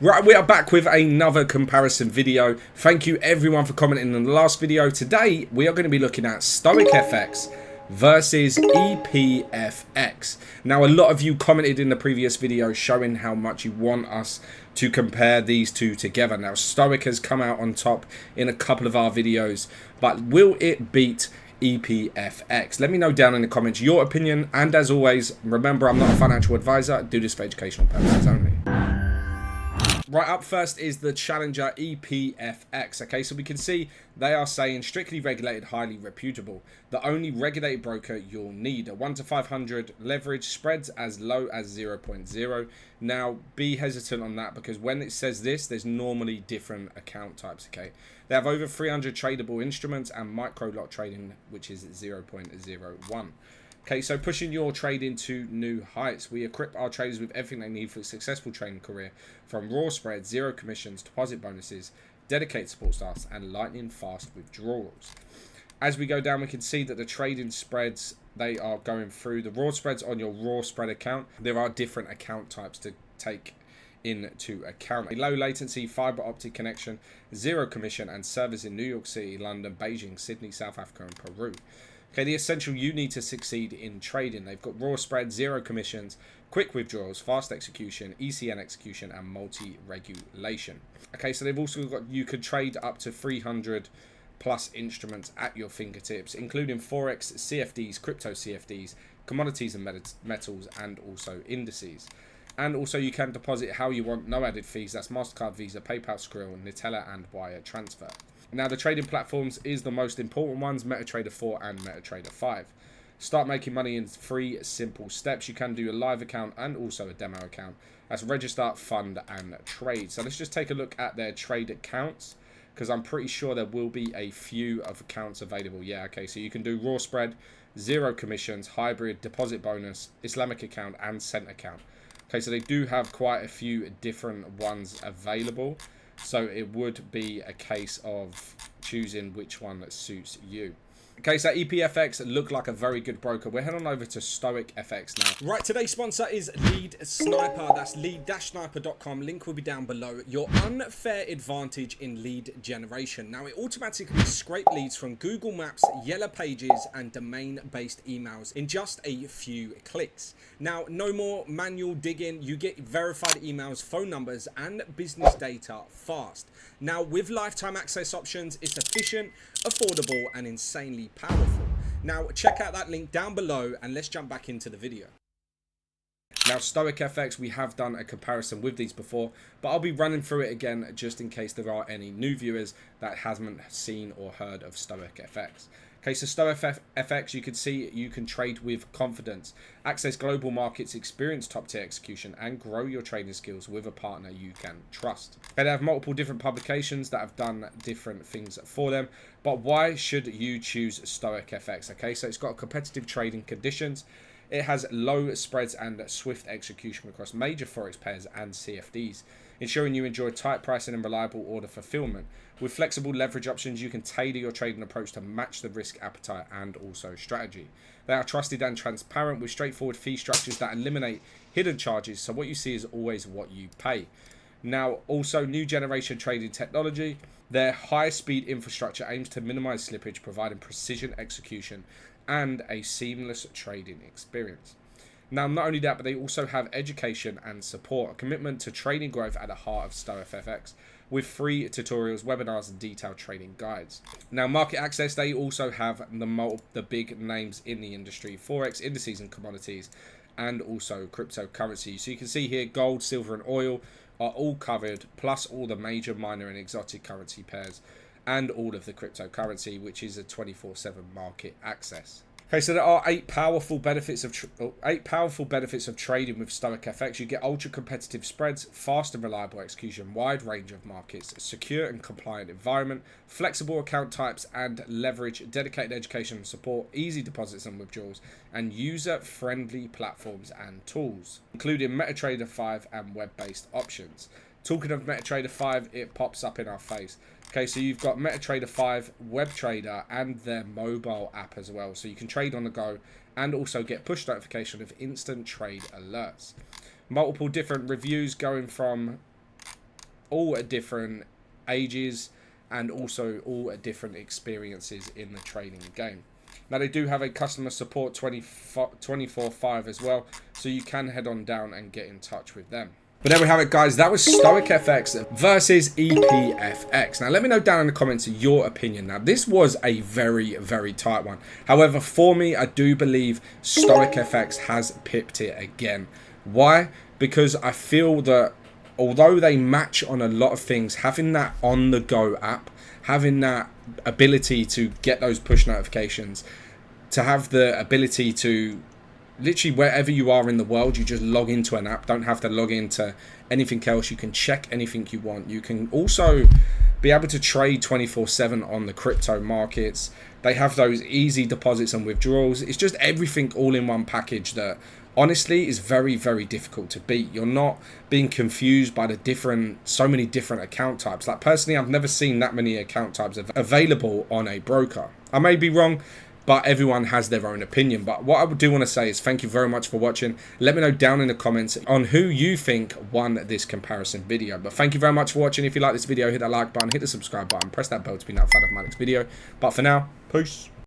Right, we are back with another comparison video. Thank you everyone for commenting in the last video. Today, we are going to be looking at StoicFX versus EPFX. Now, a lot of you commented in the previous video showing how much you want us to compare these two together. Now, Stoic has come out on top in a couple of our videos, but will it beat EPFX? Let me know down in the comments your opinion, and as always, remember I'm not a financial advisor. I do this for educational purposes only. Right, up first is the challenger EPFX. Okay, so we can see they are saying strictly regulated, highly reputable. The only regulated broker you'll need. A 1 to 500 leverage, spreads as low as 0.0. Now, be hesitant on that because when it says this, there's normally different account types. Okay, they have over 300 tradable instruments and micro lot trading, which is 0.01. Okay, so pushing your trading to new heights. We equip our traders with everything they need for a successful trading career, from raw spreads, zero commissions, deposit bonuses, dedicated support staffs, and lightning fast withdrawals. As we go down, we can see that the trading spreads, they are going through the raw spreads on your raw spread account. There are different account types to take into account. A low latency fiber optic connection, zero commission, and servers in New York City, London, Beijing, Sydney, South Africa, and Peru. Okay, the essential you need to succeed in trading. They've got raw spread, zero commissions, quick withdrawals, fast execution, ECN execution, and multi-regulation. Okay, so they've also got, you could trade up to 300 plus instruments at your fingertips, including Forex, CFDs, crypto CFDs, commodities and metals, and also indices. And also you can deposit how you want, no added fees. That's MasterCard, Visa, PayPal, Skrill, Nutella, and YTRanker. Now, the trading platforms is the most important ones, MetaTrader 4 and MetaTrader 5. Start making money in 3 simple steps. You can do a live account and also a demo account. That's register, fund, and trade. So let's just take a look at their trade accounts, because I'm pretty sure there will be a few of accounts available. Yeah, okay, so you can do raw spread, zero commissions, hybrid, deposit bonus, Islamic account, and cent account. Okay, so they do have quite a few different ones available. So it would be a case of choosing which one that suits you. Okay, so EPFX look like a very good broker. We're heading on over to StoicFX now. Right, today's sponsor is Lead Sniper. That's lead-sniper.com. Link will be down below. Your unfair advantage in lead generation. Now, it automatically scrapes leads from Google Maps, Yellow Pages, and domain-based emails in just a few clicks. Now, no more manual digging. You get verified emails, phone numbers, and business data fast. Now, with lifetime access options, it's efficient, affordable, and insanely powerful. Now, check out that link down below, and let's jump back into the video. Now, StoicFX, we have done a comparison with these before, but I'll be running through it again just in case there are any new viewers that haven't seen or heard of StoicFX. Okay, so StoicFX, you can see you can trade with confidence, access global markets, experience top-tier execution, and grow your trading skills with a partner you can trust. They have multiple different publications that have done different things for them, but why should you choose StoicFX? Okay, so it's got competitive trading conditions. It has low spreads and swift execution across major forex pairs and CFDs, ensuring you enjoy tight pricing and reliable order fulfillment. With flexible leverage options, you can tailor your trading approach to match the risk appetite and also strategy. They are trusted and transparent with straightforward fee structures that eliminate hidden charges, so what you see is always what you pay. Now, also new generation trading technology. Their high-speed infrastructure aims to minimize slippage, providing precision execution and a seamless trading experience. Now, not only that, but they also have education and support, a commitment to trading growth at the heart of StoicFX, with free tutorials, webinars, and detailed trading guides. Now, market access, they also have the big names in the industry, Forex, indices, and commodities, and also cryptocurrency. So you can see here, gold, silver, and oil are all covered, plus all the major, minor, and exotic currency pairs, and all of the cryptocurrency, which is a 24/7 market access. Okay, so there are 8 powerful benefits of trading with StoicFX. You get ultra competitive spreads, fast and reliable execution, wide range of markets, secure and compliant environment, flexible account types and leverage, dedicated education and support, easy deposits and withdrawals, and user-friendly platforms and tools, including MetaTrader 5 and web-based options. Talking of MetaTrader 5, it pops up in our face. Okay, so you've got MetaTrader 5, WebTrader, and their mobile app as well. So you can trade on the go and also get push notification of instant trade alerts. Multiple different reviews going from all at different ages and also all at different experiences in the trading game. Now they do have a customer support 24/5 as well, so you can head on down and get in touch with them. But there we have it, guys. That was StoicFX versus EPFX. Now, let me know down in the comments your opinion. Now, this was a very, very tight one. However, for me, I do believe StoicFX has pipped it again. Why? Because I feel that although they match on a lot of things, having that on-the-go app, having that ability to get those push notifications, to have the ability to literally wherever you are in the world, you just log into an app, don't have to log into anything else. You can check anything you want. You can also be able to trade 24/7 on the crypto markets. They have those easy deposits and withdrawals. It's just everything all in one package that honestly is very, very difficult to beat. You're not being confused by so many different account types. Like personally, I've never seen that many account types available on a broker. I may be wrong, but everyone has their own opinion. But what I do want to say is thank you very much for watching. Let me know down in the comments on who you think won this comparison video. But thank you very much for watching. If you like this video, hit that like button, hit the subscribe button, press that bell to be notified of my next video. But for now, peace.